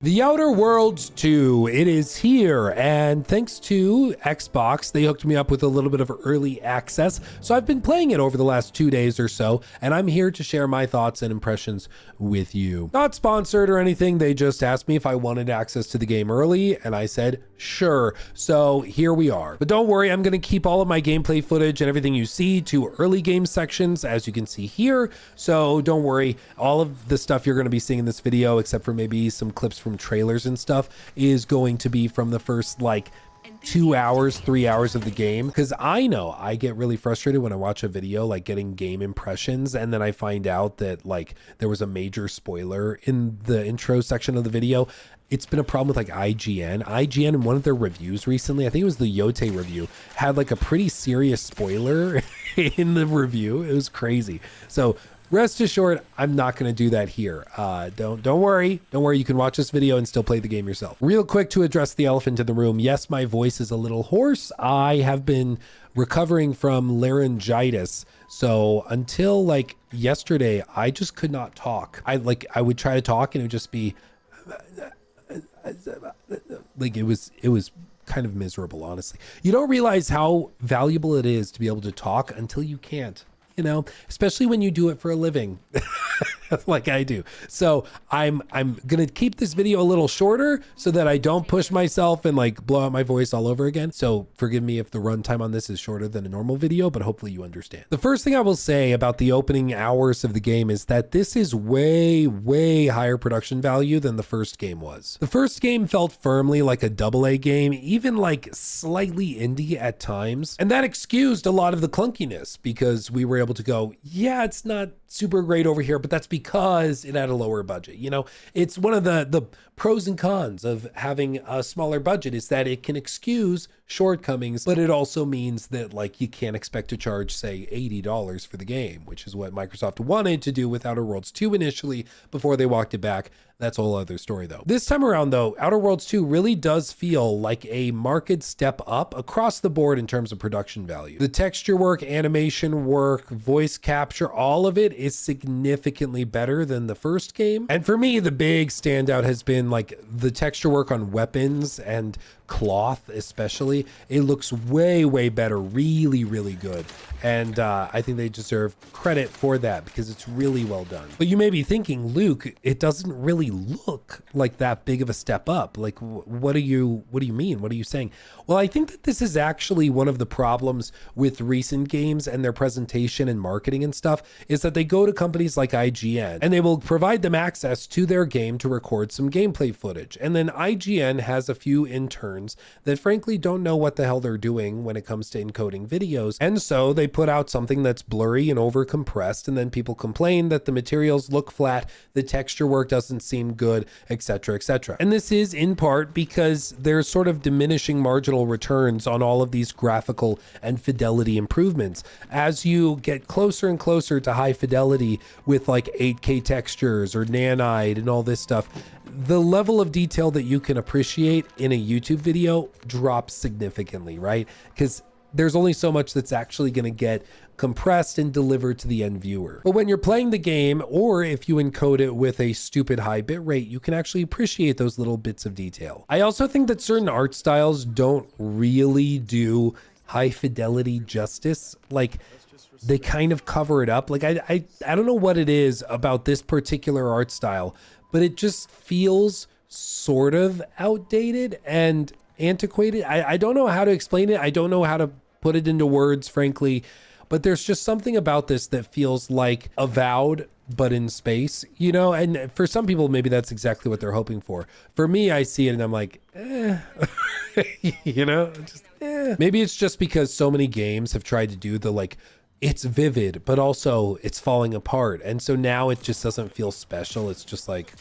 The Outer Worlds 2, it is here, and thanks to Xbox, they hooked me up with a little bit of early access, so I've been playing it over the last 2 days or so, and I'm here to share my thoughts and impressions with you. Not sponsored or anything, they just asked me if I wanted access to the game early, and I said, sure, so here we are. But don't worry, I'm going to keep all of my gameplay footage and everything you see to early game sections, as you can see here, so don't worry, all of the stuff you're going to be seeing in this video, except for maybe some clips from trailers and stuff, is going to be from the first like 2 hours, 3 hours of the game, because I know I get really frustrated when I watch a video like getting game impressions and then I find out that like there was a major spoiler in the intro section of the video. It's been a problem with like IGN in one of their reviews recently, I think it was the Yote review, had like a pretty serious spoiler in the review. It was crazy. So rest assured, I'm not going to do that here. Don't worry. Don't worry. You can watch this video and still play the game yourself. Real quick to address the elephant in the room. Yes, my voice is a little hoarse. I have been recovering from laryngitis. So until like yesterday, I just could not talk. I would try to talk and it would just be like, it was kind of miserable, honestly. You don't realize how valuable it is to be able to talk until you can't. You know, especially when you do it for a living like I do. So I'm gonna keep this video a little shorter so that I don't push myself and like blow out my voice all over again. So forgive me if the runtime on this is shorter than a normal video, but hopefully you understand. The first thing I will say about the opening hours of the game is that this is way higher production value than the first game was. The first game felt firmly like a AA game, even like slightly indie at times. And that excused a lot of the clunkiness because we were able to go, yeah, it's not super great over here, but that's because it had a lower budget. You know, it's one of the pros and cons of having a smaller budget is that it can excuse shortcomings, but it also means that like you can't expect to charge, say, $80 for the game, which is what Microsoft wanted to do with Outer Worlds 2 initially before they walked it back. That's a whole other story though. This time around though, Outer Worlds 2 really does feel like a marked step up across the board in terms of production value. The texture work, animation work, voice capture, all of it is significantly better than the first game. And for me, the big standout has been like the texture work on weapons and cloth especially. It looks way better, really good. And I think they deserve credit for that because it's really well done. But you may be thinking, Luke, it doesn't really look like that big of a step up. Like, what do you mean? What are you saying? Well, I think that this is actually one of the problems with recent games and their presentation and marketing and stuff is that they go to companies like IGN and they will provide them access to their game to record some gameplay footage. And then IGN has a few interns that frankly don't know what the hell they're doing when it comes to encoding videos. And so they put out something that's blurry and over compressed, and then people complain that the materials look flat, the texture work doesn't seem good, etc. And this is in part because there's sort of diminishing marginal returns on all of these graphical and fidelity improvements. As you get closer and closer to high fidelity with like 8K textures or nanite and all this stuff, the level of detail that you can appreciate in a YouTube video drops significantly, right? Because there's only so much that's actually going to get compressed and delivered to the end viewer. But when you're playing the game, or if you encode it with a stupid high bit rate, you can actually appreciate those little bits of detail. I also think that certain art styles don't really do high fidelity justice. Like, they kind of cover it up. Like, I don't know what it is about this particular art style, but it just feels sort of outdated and antiquated. I don't know how to explain it. I don't know how to put it into words, frankly, but there's just something about this that feels like Avowed, but in space, you know? And for some people, maybe that's exactly what they're hoping for. For me, I see it and I'm like, you know, just, Maybe it's just because so many games have tried to do the like, it's vivid, but also it's falling apart. And so now it just doesn't feel special. It's just like,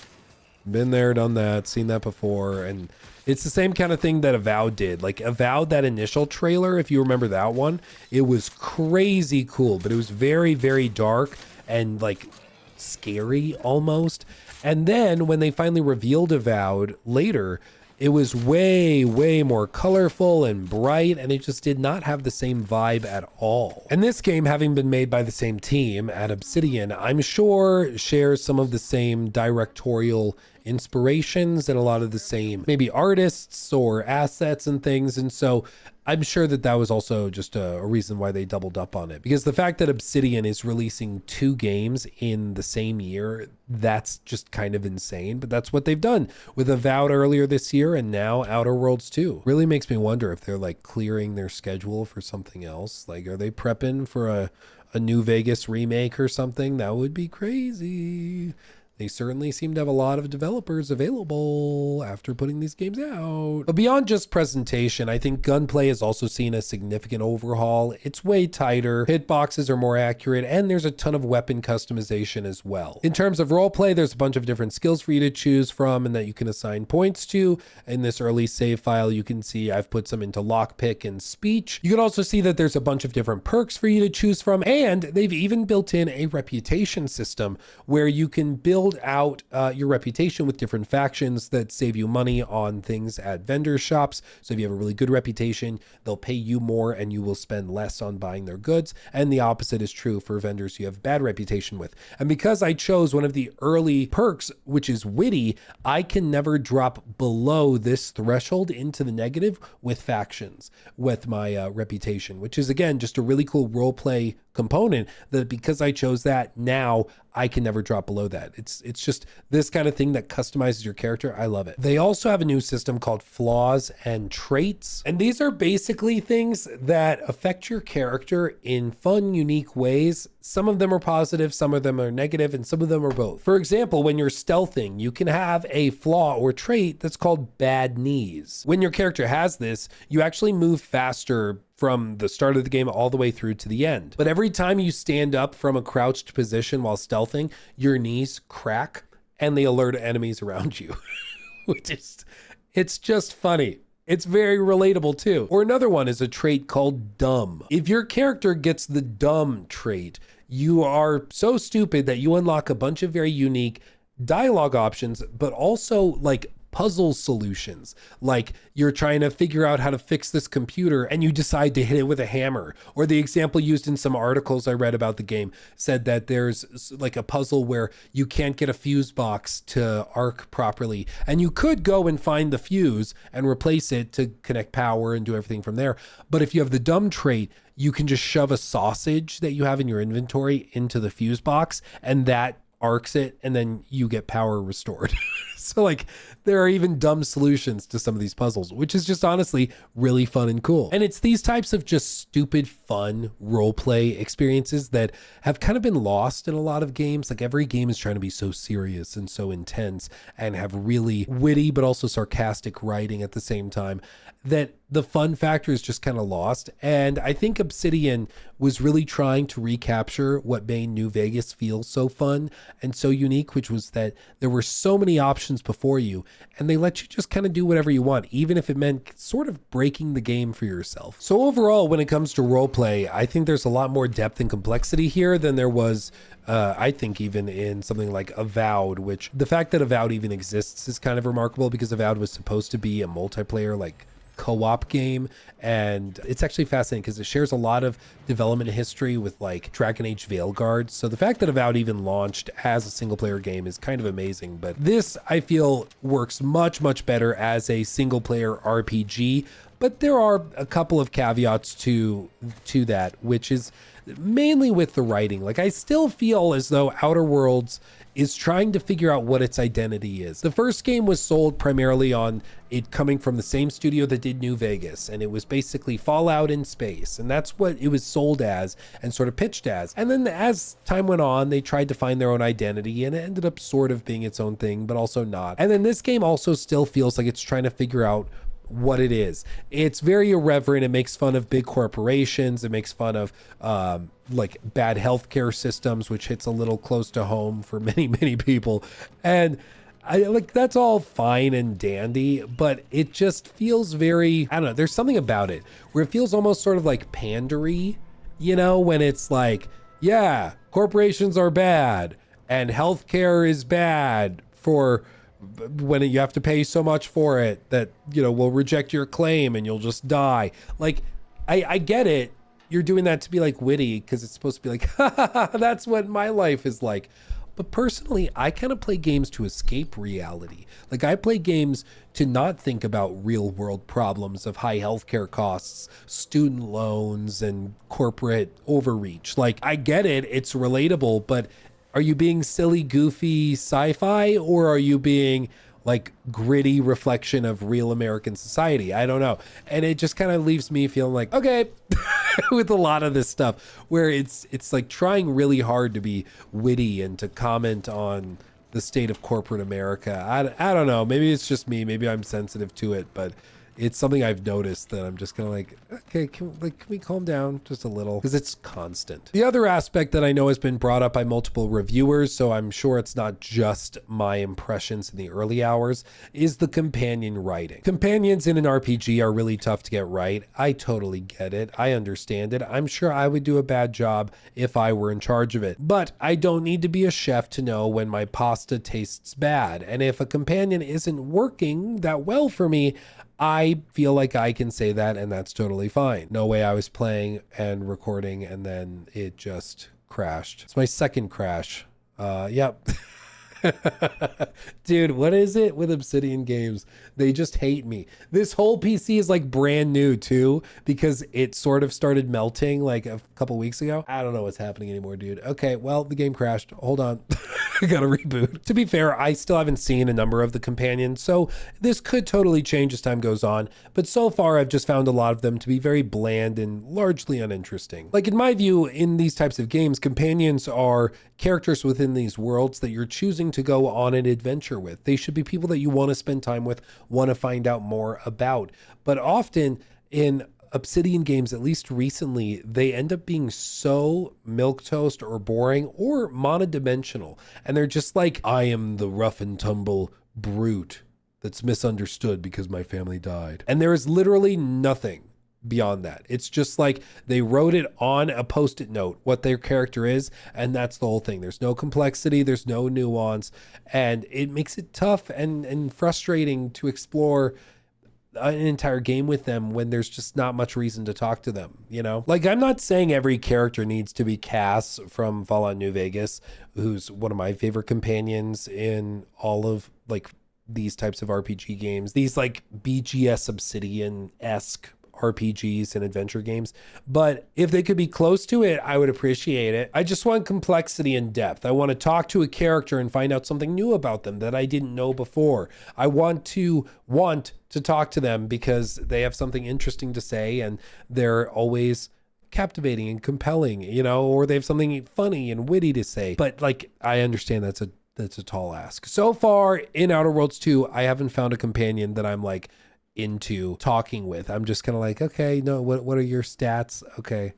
been there, done that, seen that before. And it's the same kind of thing that Avowed did. Like Avowed, that initial trailer, if you remember that one, it was crazy cool, but it was very dark and like scary almost. And then when they finally revealed Avowed later, it was way more colorful and bright, and it just did not have the same vibe at all. And this game, having been made by the same team at Obsidian, I'm sure shares some of the same directorial inspirations and a lot of the same maybe artists or assets and things. And so I'm sure that that was also just a reason why they doubled up on it, because the fact that Obsidian is releasing 2 games in the same year, that's just kind of insane. But that's what they've done with Avowed earlier this year and now Outer Worlds 2. Really makes me wonder if they're like clearing their schedule for something else. Like, are they prepping for a New Vegas remake or something? That would be crazy. They certainly seem to have a lot of developers available after putting these games out. But beyond just presentation, I think gunplay has also seen a significant overhaul. It's way tighter, hitboxes are more accurate, and there's a ton of weapon customization as well. In terms of roleplay, there's a bunch of different skills for you to choose from and that you can assign points to. In this early save file, you can see I've put some into lockpick and speech. You can also see that there's a bunch of different perks for you to choose from, and they've even built in a reputation system where you can build out your reputation with different factions that save you money on things at vendor shops. So if you have a really good reputation, they'll pay you more and you will spend less on buying their goods. And the opposite is true for vendors you have bad reputation with. And because I chose one of the early perks, which is witty, I can never drop below this threshold into the negative with factions with my reputation, which is again just a really cool roleplay component that because I chose that, now I can never drop below that. It's just this kind of thing that customizes your character. I love it. They also have a new system called flaws and traits. And these are basically things that affect your character in fun, unique ways. Some of them are positive, some of them are negative, and some of them are both. For example, when you're stealthing, you can have a flaw or trait that's called bad knees. When your character has this, you actually move faster from the start of the game all the way through to the end. But every time you stand up from a crouched position while stealthing, your knees crack and they alert enemies around you, which is, it's just funny. It's very relatable too. Or another one is a trait called dumb. If your character gets the dumb trait, you are so stupid that you unlock a bunch of very unique dialogue options, but also like puzzle solutions. Like you're trying to figure out how to fix this computer and you decide to hit it with a hammer. Or the example used in some articles I read about the game said that there's like a puzzle where you can't get a fuse box to arc properly. And you could go and find the fuse and replace it to connect power and do everything from there. But if you have the dumb trait, you can just shove a sausage that you have in your inventory into the fuse box and that arcs it and then you get power restored. So like there are even dumb solutions to some of these puzzles, which is just honestly really fun and cool. And it's these types of just stupid fun role play experiences that have kind of been lost in a lot of games. Like every game is trying to be so serious and so intense and have really witty but also sarcastic writing at the same time that the fun factor is just kind of lost. And I think Obsidian was really trying to recapture what made New Vegas feel so fun and so unique, which was that there were so many options before you and they let you just kind of do whatever you want, even if it meant sort of breaking the game for yourself. So overall, when it comes to roleplay, I think there's a lot more depth and complexity here than there was I think even in something like Avowed, which the fact that Avowed even exists is kind of remarkable because Avowed was supposed to be a multiplayer like co-op game, and it's actually fascinating because it shares a lot of development history with like Dragon Age Veilguard. So the fact that Avowed even launched as a single player game is kind of amazing, but this I feel works much better as a single player RPG. But there are a couple of caveats to that, which is mainly with the writing. Like I still feel as though Outer Worlds is trying to figure out what its identity is. The first game was sold primarily on it coming from the same studio that did New Vegas, and it was basically Fallout in space, and that's what it was sold as and sort of pitched as. And then as time went on, they tried to find their own identity, and it ended up sort of being its own thing, but also not. And then this game also still feels like it's trying to figure out what it is. It's very irreverent. It makes fun of big corporations. It makes fun of like bad healthcare systems, which hits a little close to home for many people. And I like that's all fine and dandy, but it just feels very, I don't know, there's something about it where it feels almost sort of like pandery, you know, when it's like, yeah, corporations are bad and healthcare is bad for when you have to pay so much for it that, you know, we'll reject your claim and you'll just die. Like, I get it. You're doing that to be like witty because it's supposed to be like, that's what my life is like. But personally, I kind of play games to escape reality. Like I play games to not think about real world problems of high healthcare costs, student loans, and corporate overreach. Like I get it, it's relatable, but are you being silly, goofy sci-fi, or are you being like gritty reflection of real American society? I don't know. And it just kind of leaves me feeling like, okay, with a lot of this stuff where it's like trying really hard to be witty and to comment on the state of corporate America. I don't know. Maybe it's just me. Maybe I'm sensitive to it, but it's something I've noticed that I'm just kind of like, okay, can we calm down just a little? Because it's constant. The other aspect that I know has been brought up by multiple reviewers, so I'm sure it's not just my impressions in the early hours, is the companion writing. Companions in an RPG are really tough to get right. I totally get it. I understand it. I'm sure I would do a bad job if I were in charge of it. But I don't need to be a chef to know when my pasta tastes bad. And if a companion isn't working that well for me, I feel like I can say that, and that's totally fine. No way I was playing and recording and then it just crashed. It's my second crash. Yep. Dude, what is it with Obsidian games? They just hate me. This whole PC is like brand new too, because it sort of started melting like a couple weeks ago. I don't know what's happening anymore, dude. Okay, well, the game crashed. Hold on. I gotta reboot. To be fair, I still haven't seen a number of the companions, so this could totally change as time goes on. But so far, I've just found a lot of them to be very bland and largely uninteresting. Like in my view, in these types of games, companions are characters within these worlds that you're choosing to go on an adventure with. They should be people that you want to spend time with, want to find out more about. But often in Obsidian games, at least recently, they end up being so milquetoast or boring or monodimensional. And they're just like, I am the rough and tumble brute that's misunderstood because my family died. And there is literally nothing beyond that. It's just like they wrote it on a post-it note, what their character is, and that's the whole thing. There's no complexity, there's no nuance, and it makes it tough and frustrating to explore an entire game with them when there's just not much reason to talk to them, you know? Like, I'm not saying every character needs to be Cass from Fallout New Vegas, who's one of my favorite companions in all of like these types of RPG games, these like BGS Obsidian-esque RPGs and adventure games. But if they could be close to it, I would appreciate it. I just want complexity and depth. I want to talk to a character and find out something new about them that I didn't know before. I want to talk to them because they have something interesting to say and they're always captivating and compelling, you know, or they have something funny and witty to say. But like, I understand that's a tall ask. So far in Outer Worlds 2, I haven't found a companion that I'm like into talking with. I'm just kind of like, okay, no, what are your stats? Okay.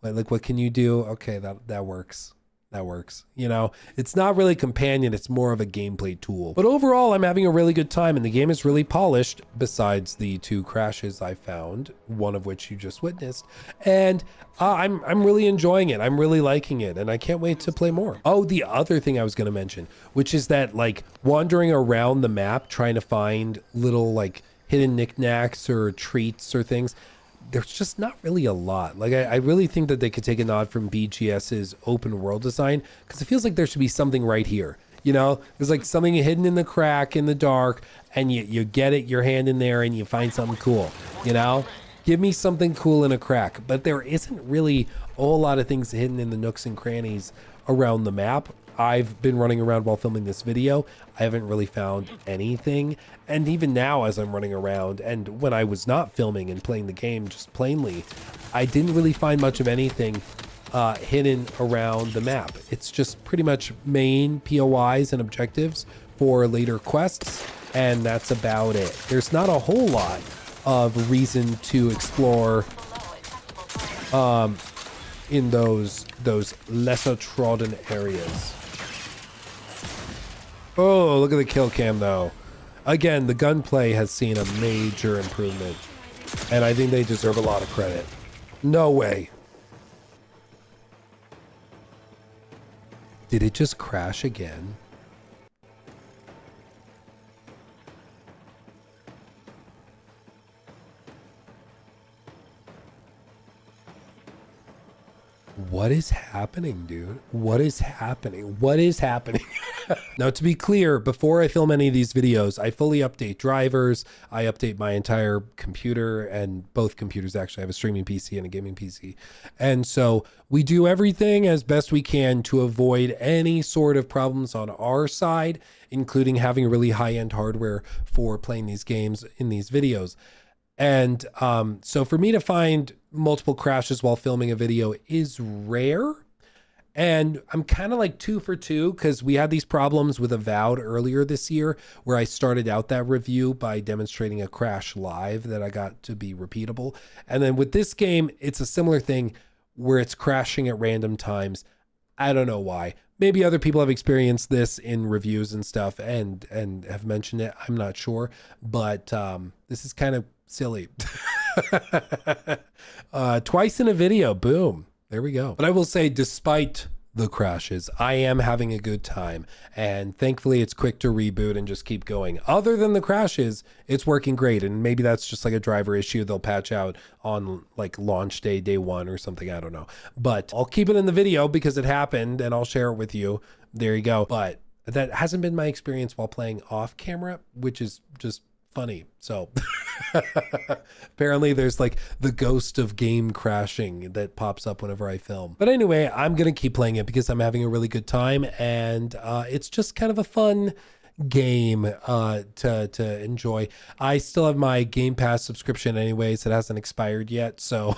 Like, what can you do? Okay, that works. That works. You know, it's not really companion, it's more of a gameplay tool. But overall, I'm having a really good time and the game is really polished, besides the 2 crashes I found, one of which you just witnessed. And I'm really enjoying it. I'm really liking it and I can't wait to play more. Oh, the other thing I was going to mention, which is that like wandering around the map trying to find little like hidden knickknacks or treats or things, there's just not really a lot. Like I really think that they could take a nod from BGS's open world design, because it feels like there should be something right here. You know, there's like something hidden in the crack in the dark and you get it, your hand in there and you find something cool, you know? Give me something cool in a crack. But there isn't really a whole lot of things hidden in the nooks and crannies around the map. I've been running around while filming this video. I haven't really found anything. And even now as I'm running around and when I was not filming and playing the game just plainly, I didn't really find much of anything hidden around the map. It's just pretty much main POIs and objectives for later quests. And that's about it. There's not a whole lot of reason to explore in those lesser trodden areas. Oh, look at the kill cam though. Again, the gunplay has seen a major improvement and I think they deserve a lot of credit. No way. Did it just crash again? What is happening, dude? What is happening? What is happening? Now, to be clear, before I film any of these videos, I fully update drivers. I update my entire computer, and both computers actually. I have a streaming PC and a gaming PC. And so we do everything as best we can to avoid any sort of problems on our side, including having really high-end hardware for playing these games in these videos. And so for me to find multiple crashes while filming a video is rare. And I'm kind of like 2 for 2 because we had these problems with Avowed earlier this year where I started out that review by demonstrating a crash live that I got to be repeatable. And then with this game, it's a similar thing where it's crashing at random times. I don't know why. Maybe other people have experienced this in reviews and stuff and have mentioned it. I'm not sure, but this is kind of silly. Twice in a video, boom. There we go. But I will say, despite the crashes, I am having a good time. And thankfully, it's quick to reboot and just keep going. Other than the crashes, it's working great. And maybe that's just like a driver issue they'll patch out on like launch day, day 1 or something. I don't know. But I'll keep it in the video because it happened and I'll share it with you. There you go. But that hasn't been my experience while playing off camera, which is just funny. So apparently there's like the ghost of game crashing that pops up whenever I film. But anyway, I'm gonna keep playing it because I'm having a really good time, and it's just kind of a fun game to enjoy. I still have my Game Pass subscription anyways. It hasn't expired yet, so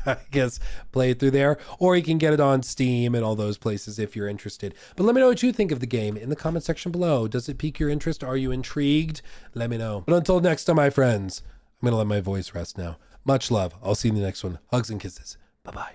I guess play it through there, or you can get it on Steam and all those places if you're interested. But let me know what you think of the game in the comment section below. Does it pique your interest? Are you intrigued? Let me know. But until next time, my friends, I'm gonna let my voice rest now. Much love. I'll see you in the next one. Hugs and kisses. Bye-bye.